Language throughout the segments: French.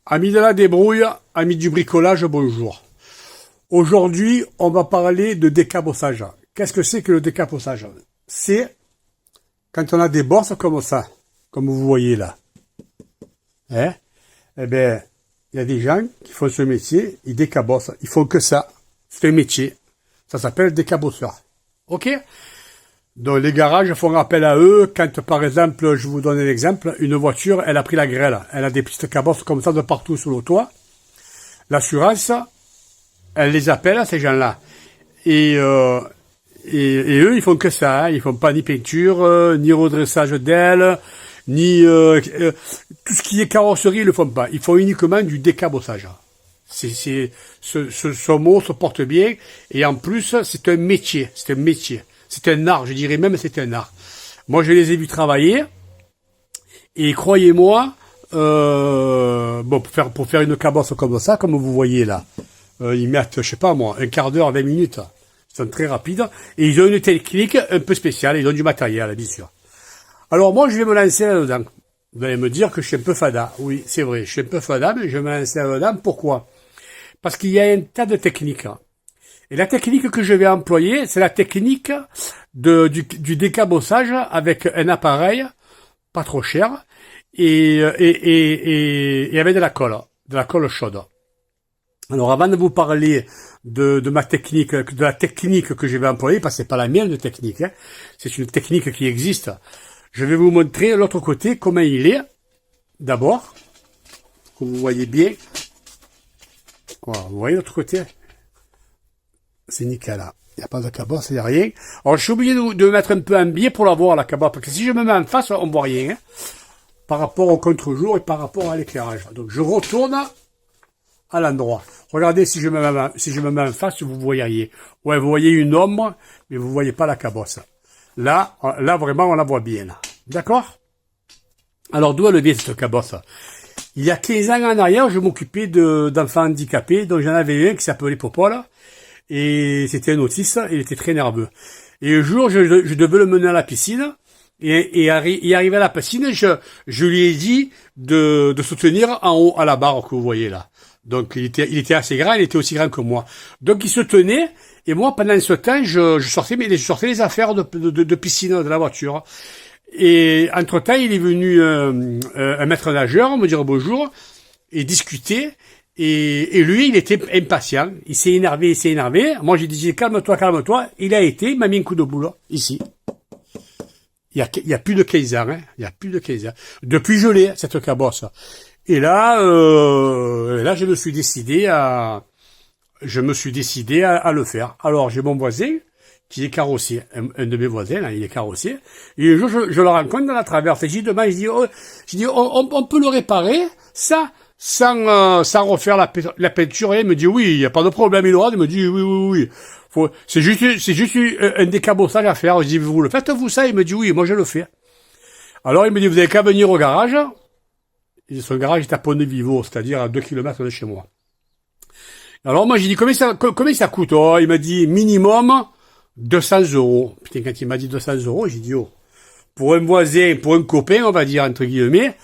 Amis de la débrouille, amis du bricolage, bonjour. Aujourd'hui, on va parler de décabossage. Qu'est-ce que c'est que le décabossage? C'est quand on a des bosses comme ça, comme vous voyez là. Hein? Eh bien, il y a des gens qui font ce métier, ils décabossent. Ils font que ça. C'est un métier. Ça s'appelle décabosseur. Ok? Donc les garages font appel à eux quand, par exemple, je vous donne un exemple, une voiture, elle a pris la grêle, elle a des petites cabosses comme ça de partout sur le toit. L'assurance, elle les appelle, ces gens-là. Et eux, ils font que ça, hein. Ils font pas ni peinture, ni redressage d'ailes, ni tout ce qui est carrosserie, ils le font pas. Ils font uniquement du décabossage. Ce mot se porte bien, et en plus, c'est un métier, c'est un art, je dirais même c'est un art. Moi, je les ai vus travailler, et croyez-moi, bon, pour faire une cabosse comme ça, comme vous voyez là, ils mettent, je sais pas moi, un quart d'heure, 20 minutes. Ils sont très rapides, et ils ont une technique un peu spéciale, ils ont du matériel, bien sûr. Alors moi, je vais me lancer là-dedans. Vous allez me dire que je suis un peu fada. Oui, c'est vrai, je suis un peu fada, mais je vais me lancer là-dedans. Pourquoi? Parce qu'il y a un tas de techniques. Et la technique que je vais employer, c'est la technique du décabossage avec un appareil pas trop cher et avec de la colle chaude. Alors avant de vous parler de ma technique, de la technique que je vais employer, parce que c'est pas la mienne de technique, hein, c'est une technique qui existe, je vais vous montrer l'autre côté, comment il est. D'abord, que vous voyez bien. Voilà, vous voyez l'autre côté? C'est nickel là. Il n'y a pas de cabosse, il n'y a rien. Alors je suis obligé de mettre un peu en biais pour la voir la cabosse, parce que si je me mets en face, on ne voit rien. Hein, par rapport au contre-jour et par rapport à l'éclairage. Donc je retourne à l'endroit. Regardez si je me mets en face, vous voyez rien. Ouais, vous voyez une ombre, mais vous ne voyez pas la cabosse. Là vraiment, on la voit bien. D'accord? Alors d'où elle vient cette cabosse? Il y a 15 ans en arrière, je m'occupais d'enfants handicapés, donc j'en avais un qui s'appelait Popol, et c'était un autiste, il était très nerveux. Et un jour, je devais le mener à la piscine, et arrivé à la piscine, je lui ai dit de se tenir en haut à la barre que vous voyez là. Donc il était assez grand, il était aussi grand que moi. Donc il se tenait, et moi pendant ce temps, je sortais les affaires de piscine de la voiture. Et entre-temps, il est venu un maître nageur me dire bonjour et discuter. Et lui, il était impatient. Il s'est énervé. Moi, j'ai dit calme-toi. Il m'a mis un coup de boule ici. Il y a plus de 15 ans, hein. Il y a plus de 15 ans. Depuis, je l'ai, cette cabosse. Et là, je me suis décidé à le faire. Alors, j'ai mon voisin qui est carrossier, un de mes voisins, là, il est carrossier. Et un jour, je le rencontre dans la traverse. Et j'y demande, je dis, on peut le réparer, ça, sans refaire la peinture. Et il me dit, oui, il n'y a pas de problème, il me dit, oui. C'est juste un décabossage à faire. Je dis, vous le faites, vous, ça? Il me dit, oui, moi, je le fais. Alors, il me dit, vous avez qu'à venir au garage. Et son garage est à Pont-de-Vivo, c'est-à-dire à 2 kilomètres de chez moi. Alors, moi, j'ai dit, combien ça coûte? Oh, il m'a dit, minimum 200 €. Putain, quand il m'a dit 200 €, j'ai dit, oh, pour un voisin, pour un copain, on va dire, entre guillemets,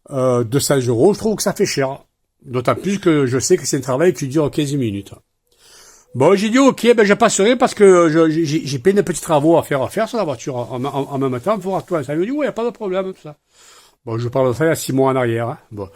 200 €, je trouve que ça fait cher. D'autant plus que je sais que c'est un travail qui dure 15 minutes. Bon, j'ai dit, ok, ben, je passerai parce que j'ai plein de petits travaux à faire sur la voiture en même temps, pour toi. Ça me dit, ouais, y a pas de problème, tout ça. Bon, je parle de ça il y a 6 mois en arrière, hein. Bon.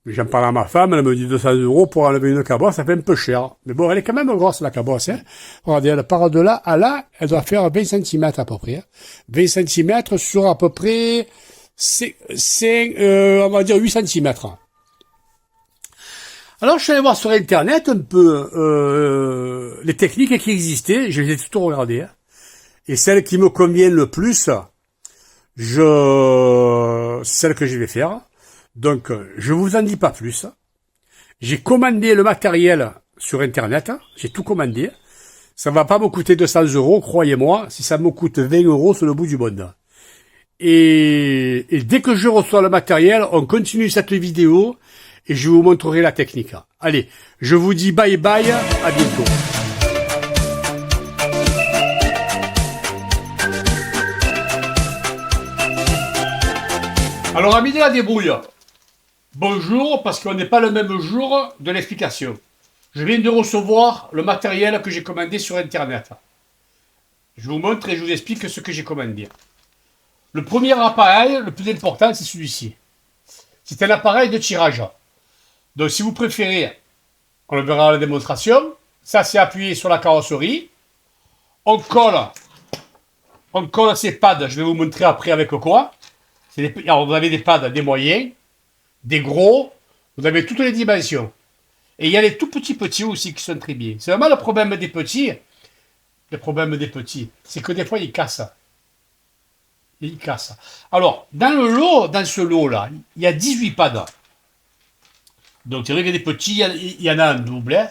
J'en parle à ma femme, elle me dit 200 € pour enlever une cabosse, ça fait un peu cher. Mais bon, elle est quand même grosse, la cabosse, hein. Regardez, elle part de là à là, elle doit faire 20 cm à peu près, hein. 20 cm sur à peu près, on va dire 8 cm. Alors, je suis allé voir sur Internet un peu, les techniques qui existaient, je les ai toutes regardées, hein. Et celles qui me conviennent le plus, c'est celle que je vais faire. Donc, je vous en dis pas plus. J'ai commandé le matériel sur Internet. J'ai tout commandé. Ça va pas me coûter 200 €, croyez-moi. Si ça me coûte 20 €, c'est le bout du monde. Et dès que je reçois le matériel, on continue cette vidéo et je vous montrerai la technique. Allez, je vous dis bye bye, à bientôt. Alors, amis de la débrouille, Bonjour, parce qu'on n'est pas le même jour de l'explication. Je viens de recevoir le matériel que j'ai commandé sur Internet. Je vous montre et je vous explique ce que j'ai commandé. Le premier appareil, le plus important, c'est celui-ci. C'est un appareil de tirage. Donc si vous préférez, on le verra à la démonstration, ça c'est appuyé sur la carrosserie. On colle ces pads, je vais vous montrer après avec quoi. Alors, vous avez des pads, des moyens, des gros, vous avez toutes les dimensions. Et il y a les tout petits aussi qui sont très bien. C'est vraiment le problème des petits. Le problème des petits, c'est que des fois ils cassent. Ils cassent. Alors, dans ce lot-là, il y a 18 pads. Donc, c'est vrai qu'il y a des petits, il y en a un double, hein.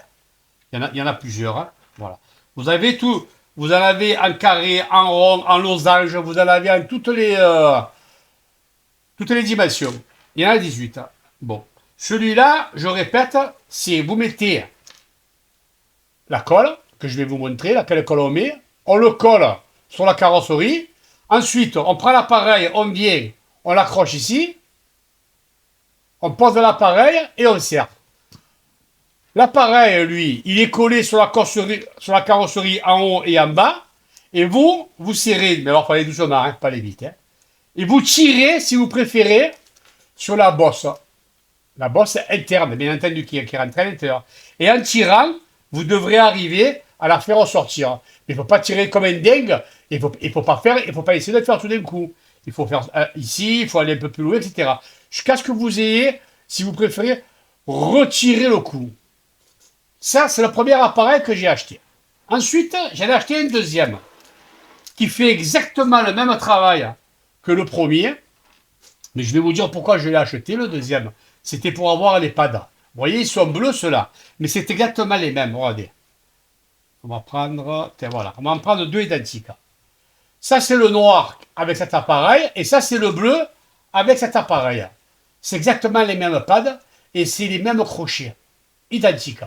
Il y en a plusieurs. Hein. Voilà. Vous avez tout. Vous en avez en carré, en rond, en losange, vous en avez en toutes les dimensions. Il y en a 18. Hein. Bon. Celui-là, je répète, c'est vous mettez la colle, que je vais vous montrer, laquelle colle on met. On le colle sur la carrosserie. Ensuite, on prend l'appareil, on vient, on l'accroche ici. On pose l'appareil et on serre. L'appareil, lui, il est collé sur la carrosserie en haut et en bas. Et vous serrez, mais alors il faut aller doucement, hein, pas aller vite. Hein. Et vous tirez, si vous préférez, sur la bosse. La bosse interne, bien entendu, qui rentre à l'intérieur. Et en tirant, vous devrez arriver à la faire ressortir. Il ne faut pas tirer comme un dingue. Il faut pas essayer de le faire tout d'un coup. Il faut faire ici, il faut aller un peu plus loin, etc. Jusqu'à ce que vous ayez, si vous préférez, retirer le coup. Ça, c'est le premier appareil que j'ai acheté. Ensuite, j'en ai acheté un deuxième qui fait exactement le même travail que le premier. Mais je vais vous dire pourquoi je l'ai acheté, le deuxième. C'était pour avoir les pads. Vous voyez, ils sont bleus, ceux-là. Mais c'est exactement les mêmes. Regardez. On va prendre... Voilà. On va en prendre deux identiques. Ça, c'est le noir avec cet appareil. Et ça, c'est le bleu avec cet appareil. C'est exactement les mêmes pads. Et c'est les mêmes crochets. Identiques.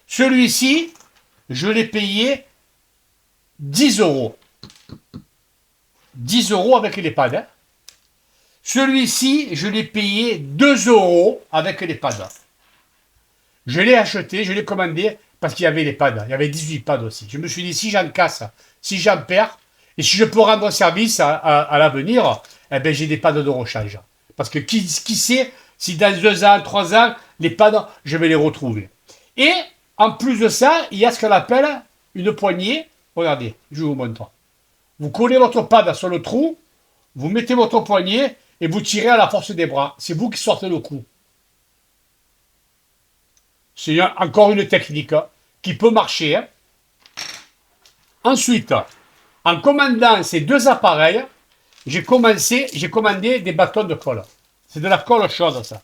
Celui-ci, je l'ai payé 10 euros. 10 euros avec les pads. Hein. Celui-ci, je l'ai payé 2 euros avec les pads. Je l'ai acheté, je l'ai commandé parce qu'il y avait les pads. Il y avait 18 pads aussi. Je me suis dit, si j'en casse, si j'en perds, et si je peux rendre service à l'avenir, eh ben, j'ai des pads de rechange. Parce que qui sait si dans 2 ans, 3 ans, les pads, je vais les retrouver. Et en plus de ça, il y a ce qu'on appelle une poignée. Regardez, je vous montre. Vous collez votre pad sur le trou, vous mettez votre poignet et vous tirez à la force des bras. C'est vous qui sortez le coup. C'est encore une technique qui peut marcher. Hein. Ensuite, en commandant ces deux appareils, j'ai commandé des bâtons de colle. C'est de la colle chaude, ça.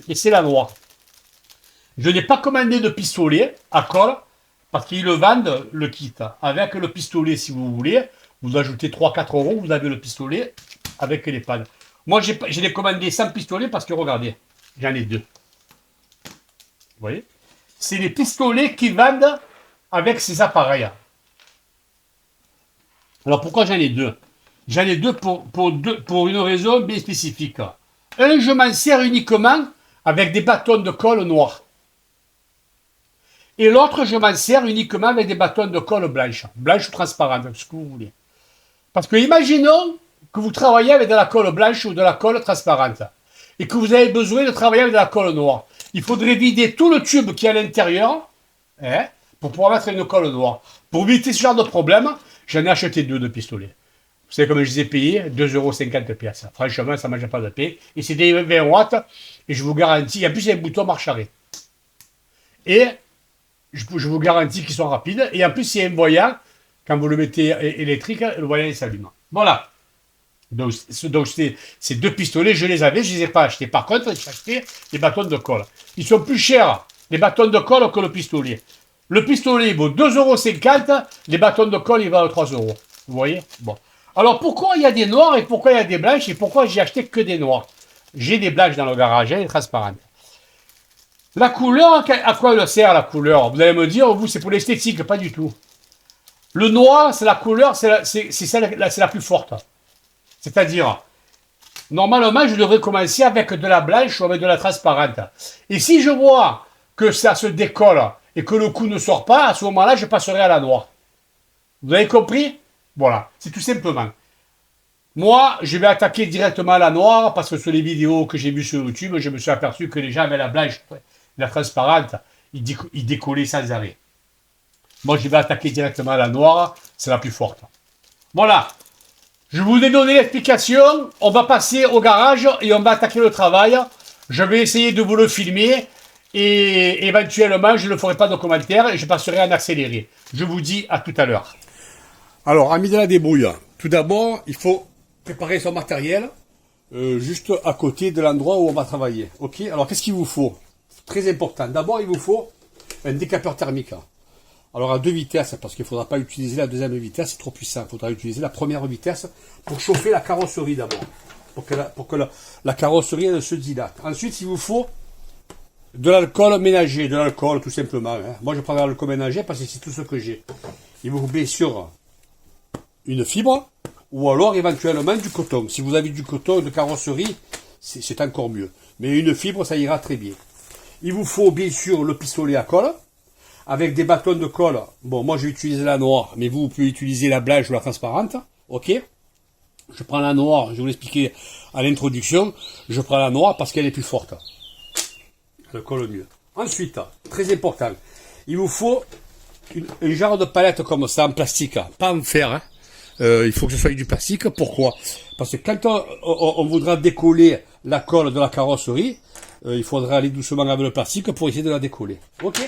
Et c'est la noire. Je n'ai pas commandé de pistolet à colle parce qu'ils le vendent, le kit. Avec le pistolet, si vous voulez, vous ajoutez 3-4 euros, vous avez le pistolet avec les pads. Moi, je l'ai commandé sans pistolet parce que, regardez, j'en ai deux. Vous voyez? C'est les pistolets qu'ils vendent avec ces appareils. Alors, pourquoi j'en ai deux? J'en ai deux pour une raison bien spécifique. Un, je m'en sers uniquement avec des bâtons de colle noirs. Et l'autre, je m'en sers uniquement avec des bâtons de colle blanche ou transparente, ce que vous voulez. Parce que imaginons que vous travaillez avec de la colle blanche ou de la colle transparente et que vous avez besoin de travailler avec de la colle noire. Il faudrait vider tout le tube qui est à l'intérieur hein, pour pouvoir mettre une colle noire. Pour éviter ce genre de problème, j'en ai acheté deux de pistolets. Vous savez comment je les ai payés? 2,50 € pièce. Franchement, ça ne mange pas de paix. Et c'est des 20 watts et je vous garantis, en plus il y a un bouton marche arrêt. Et je vous garantis qu'ils sont rapides. Et en plus, il y a un voyant. Quand vous le mettez électrique, le voyant s'allume. Voilà. Donc ces deux pistolets, je les ai pas achetés. Par contre, j'ai acheté des bâtons de colle. Ils sont plus chers, les bâtons de colle, que le pistolet. Le pistolet, il vaut 2,50 €. Les bâtons de colle, ils valent 3 €. Vous voyez? Bon. Alors, pourquoi il y a des noirs et pourquoi il y a des blanches et pourquoi j'ai acheté que des noirs? J'ai des blanches dans le garage, des transparentes. La couleur, à quoi elle sert la couleur? Vous allez me dire, vous, c'est pour l'esthétique, pas du tout. Le noir, c'est la couleur, c'est la plus forte. C'est-à-dire, normalement, je devrais commencer avec de la blanche ou avec de la transparente. Et si je vois que ça se décolle et que le coup ne sort pas, à ce moment-là, je passerai à la noire. Vous avez compris? Voilà, c'est tout simplement. Moi, je vais attaquer directement la noire parce que sur les vidéos que j'ai vues sur YouTube, je me suis aperçu que les gens avec la blanche, la transparente, ils décollaient sans arrêt. Moi, je vais attaquer directement la noire, c'est la plus forte. Voilà. Je vous ai donné l'explication. On va passer au garage et on va attaquer le travail. Je vais essayer de vous le filmer et éventuellement, je ne ferai pas de commentaires et je passerai en accéléré. Je vous dis à tout à l'heure. Alors, amis de la débrouille, tout d'abord, il faut préparer son matériel juste à côté de l'endroit où on va travailler. Ok. Alors, qu'est-ce qu'il vous faut? Très important. D'abord, il vous faut un décapeur thermique. Alors à 2 vitesses, parce qu'il ne faudra pas utiliser la deuxième vitesse, c'est trop puissant. Il faudra utiliser la première vitesse pour chauffer la carrosserie d'abord. Pour que la carrosserie elle, se dilate. Ensuite, il vous faut de l'alcool ménager, de l'alcool tout simplement. Hein. Moi, je prends de l'alcool ménager parce que c'est tout ce que j'ai. Il vous faut bien sûr une fibre ou alors éventuellement du coton. Si vous avez du coton de carrosserie, c'est encore mieux. Mais une fibre, ça ira très bien. Il vous faut bien sûr le pistolet à colle. Avec des bâtons de colle, bon, moi je vais utiliser la noire, mais vous pouvez utiliser la blanche ou la transparente, ok. Je prends la noire, je vais vous l'expliquer à l'introduction, je prends la noire parce qu'elle est plus forte. Elle colle mieux. Ensuite, très important, il vous faut un genre de palette comme ça, en plastique, pas en fer, hein. Il faut que ce soit du plastique, pourquoi? Parce que quand on voudra décoller la colle de la carrosserie, il faudra aller doucement avec le plastique pour essayer de la décoller, ok.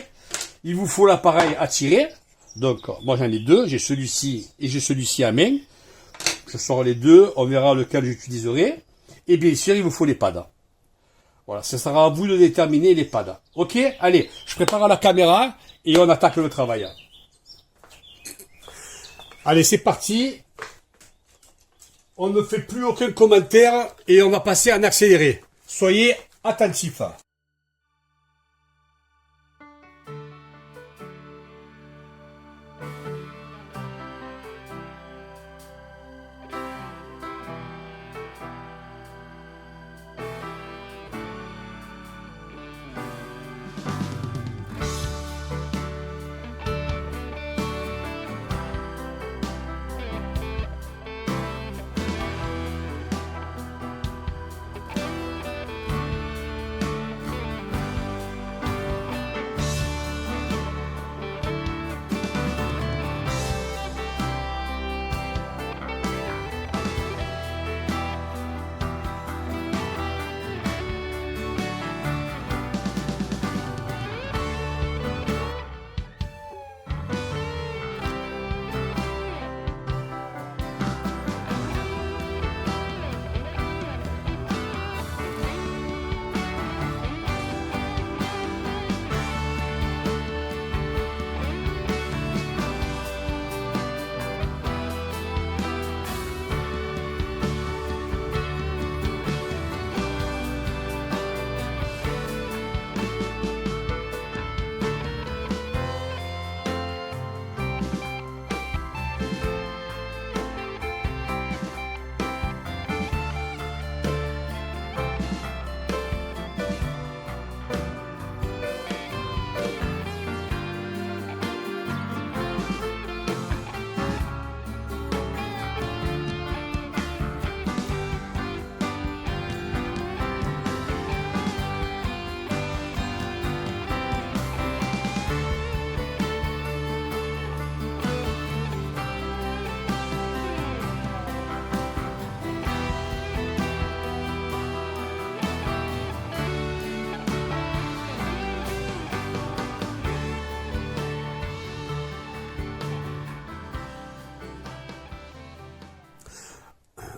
Il vous faut l'appareil à tirer. Donc, moi j'en ai deux. J'ai celui-ci et j'ai celui-ci à main. Je sors les deux. On verra lequel j'utiliserai. Et bien sûr, il vous faut les pads. Voilà, ce sera à vous de déterminer les pads. Ok? Allez, je prépare la caméra et on attaque le travail. Allez, c'est parti. On ne fait plus aucun commentaire et on va passer en accéléré. Soyez attentifs.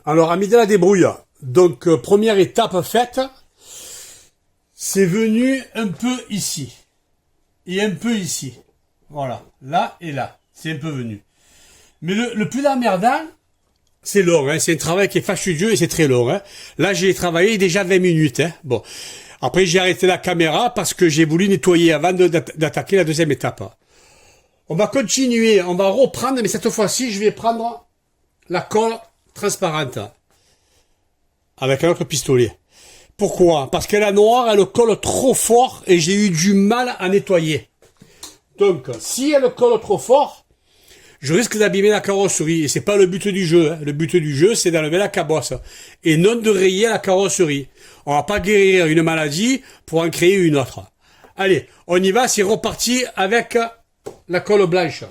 Alors, amis de la débrouille, donc première étape faite, c'est venu un peu ici, et un peu ici, voilà, là et là, c'est un peu venu. Mais le plus emmerdant, c'est long, hein, c'est un travail qui est fastidieux et c'est très long. Hein. Là, j'ai travaillé déjà 20 minutes. Hein. Bon, après j'ai arrêté la caméra parce que j'ai voulu nettoyer avant d'attaquer la deuxième étape. On va continuer, on va reprendre, mais cette fois-ci, je vais prendre la colle transparente. avec un autre pistolet. Pourquoi? Parce que la noire, elle colle trop fort et j'ai eu du mal à nettoyer. Donc, si elle colle trop fort, je risque d'abîmer la carrosserie. Et c'est pas le but du jeu. Hein. Le but du jeu, c'est d'enlever la cabosse. Et non de rayer la carrosserie. On va pas guérir une maladie pour en créer une autre. Allez, on y va, c'est reparti avec la colle blanche.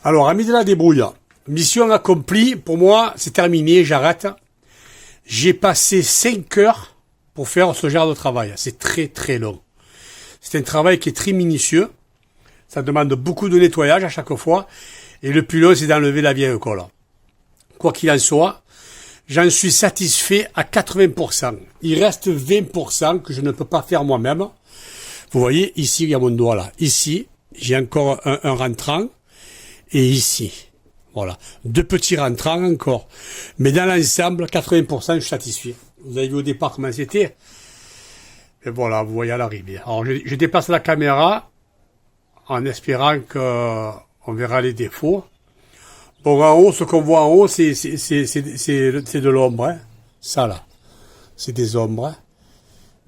Alors, amis de la débrouille, mission accomplie, pour moi, c'est terminé, j'arrête. J'ai passé 5 heures pour faire ce genre de travail. C'est très très long. C'est un travail qui est très minutieux. Ça demande beaucoup de nettoyage à chaque fois. Et le plus long, c'est d'enlever la vieille colle. Quoi qu'il en soit, j'en suis satisfait à 80%. Il reste 20% que je ne peux pas faire moi-même. Vous voyez, ici, il y a mon doigt là. Ici, j'ai encore un rentrant. Et ici, voilà, 2 petits rentrants encore. Mais dans l'ensemble, 80%, je suis satisfait. Vous avez vu au départ comment c'était. Et voilà, vous voyez à l'arrivée. Alors, je dépasse la caméra en espérant que on verra les défauts. Bon, en haut, ce qu'on voit en haut, c'est de l'ombre. Hein. Ça, là, c'est des ombres. Hein.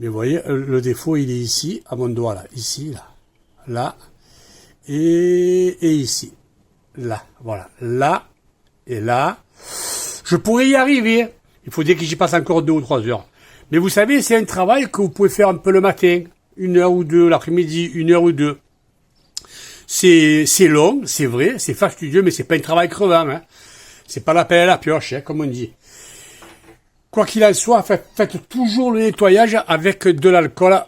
Mais vous voyez, le défaut, il est ici, à mon doigt, là. Ici, là et ici. Là, voilà, là et là. Je pourrais y arriver. Il faudrait que j'y passe encore 2 ou 3 heures. Mais vous savez, c'est un travail que vous pouvez faire un peu le matin, 1 heure ou 2, l'après-midi, 1 heure ou 2. C'est long, c'est vrai, c'est fastidieux, mais c'est pas un travail crevant. Hein. C'est pas la pelle à la pioche, hein, comme on dit. Quoi qu'il en soit, faites toujours le nettoyage avec de l'alcool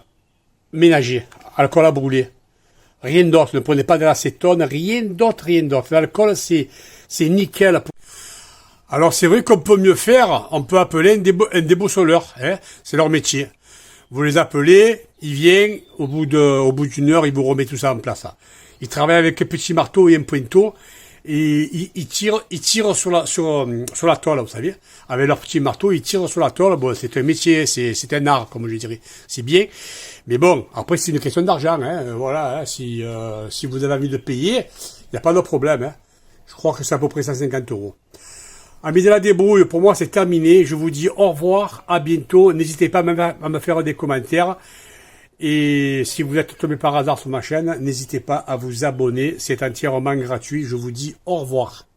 ménager, alcool à brûler. Rien d'autre, ne prenez pas de l'acétone, rien d'autre. L'alcool, c'est nickel. Alors c'est vrai qu'on peut mieux faire, on peut appeler un débossoleur, hein, c'est leur métier. Vous les appelez, il vient, au bout d'une heure, il vous remet tout ça en place. Il travaille avec un petit marteau et un pointeau, et il tire sur la tôle, vous savez. Avec leur petit marteau, il tire sur la tôle. Bon, c'est un métier, c'est un art, comme je dirais. C'est bien. Mais bon, après, c'est une question d'argent, hein. Voilà, hein. Si vous avez envie de payer, il n'y a pas de problème, hein. Je crois que c'est à peu près 150 €. Amis de la débrouille, pour moi, c'est terminé. Je vous dis au revoir, à bientôt. N'hésitez pas à me faire des commentaires. Et si vous êtes tombé par hasard sur ma chaîne, n'hésitez pas à vous abonner. C'est entièrement gratuit. Je vous dis au revoir.